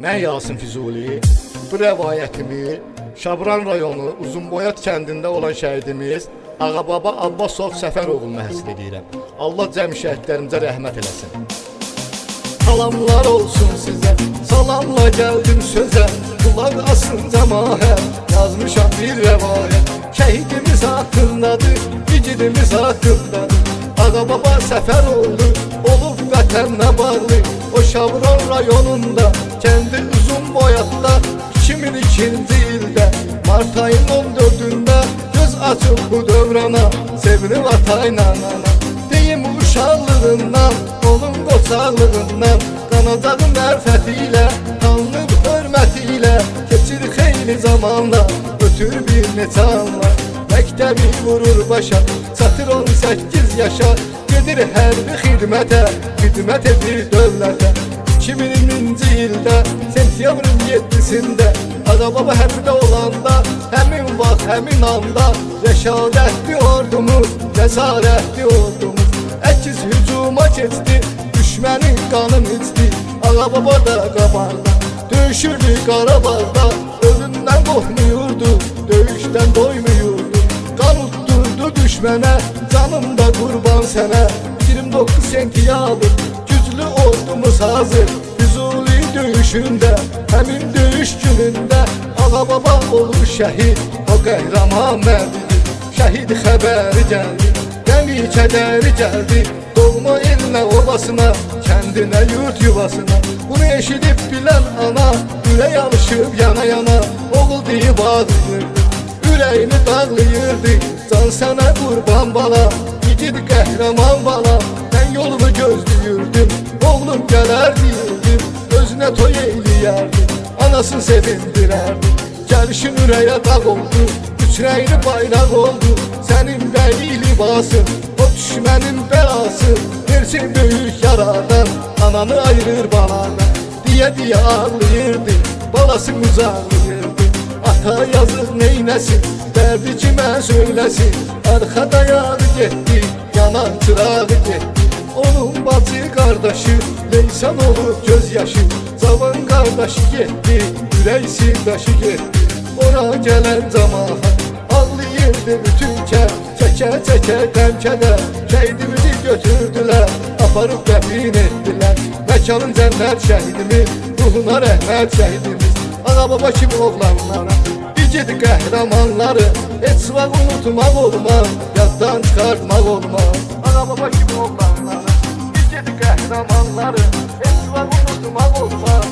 Mən Yasin Füzuli, bu rəvayətimi Şabran rayonu Uzunboyat kəndində olan şəhidimiz Ağababa Abbasov Səfəroğluna həsr edirəm. Allah cəmi şəhidlərimizə rəhmət eləsin. Salamlar olsun sizə, salamla gəldim sözə, qulaq asın cəmaət, yazmışam bir rəvayət. Şəhidimiz haqqındadır, igidimiz haqqındadır. Ağababa Səfəroğlu olub vətənlə bağlı, o Şabran rayonunda, kəndi Uzunboyatda 2002-ci ildə Mart ayın 14-də göz açıb bu dövrana, sevinib atayla ana. Deyim uşaqlığından, onun qoçaqlığından, qanacağın mərfəti ilə, tanınıb hörməti ilə, keçir xeyli zamanla, ötür bir neçə anlar. Məktəbi vurur başa, çatır 18 yaşa, gedir hərbi xidmətə, xidmət edir dövlətə. 2020-ci ildə, sentyabrın 7-sində, Ağababa hərbidə olanda, həmin vaxt, həmin anda, rəşadətli ordumuz, cəsarətli ordumuz, əkiz hücuma keçdi, düşmənin qanın içdi. Ağababa da qabarda, döyüşürdü Qarabağda, ölümdən qorxmuyurdu, döyüşdən doymuyurdu. Qan utdurdu düşmənə, canım da qurban sənə. 29 sentyabr, güclü ordumuz hazır, Füzuli döyüşündə, həmin döyüş günündə Ağababa olur şəhid, o qəhrəman mərdidir. Şəhid xəbəri gəldi, qəmi kədəri gəldi, doğma elinə obasına, kəndinə yurt yuvasına. Bunu eşidib bilən ana, ürək alışıb yana yana, oğul deyib ağlayırdı, ürəyini dağlayırdı. Can sənə qurban bala, igid qəhrəman bala, mən yolumu gözləyirdim, oğlum gələr deyirdim, özünə toy eyləyərdi, anasını sevindirərdi. Gəlişin ürəyə dağ oldu, üçrəyli bayraq oldu, sənin bəyi libasın, o düşmənin bəlası, versin böyük yaradan, ananı ayırır baladan. Deyə ağlayırdı, balasını uzaqlayırdı. Ata yazıq neynəsin, dərdi kimə söyləsin, arxada yağı getdi, yanan çırağı getdi. Onun bacı qardaşı, leysan olub göz yaşı, cavan qardaşı getdi, ürək sirdaşı getdi. Ora gələn camaat ağlayırdı bütün kənd, çəkə-çəkə qəm-kədər, şəhidimizi götürdülər, aparıb dəfin etdilər. Məkanın cənnət şəhidimiz, ruhuna rəhmət şəhidimiz. Ağababa kimi oğlanlara, igid qəhrəmanları, heç vaxt unutmaq olmaz, yaddan çıxartmaq olmaz. Ağababa kimi oğlanlara, igid qəhrəmanları, heç vaxt unutmaq olmaz.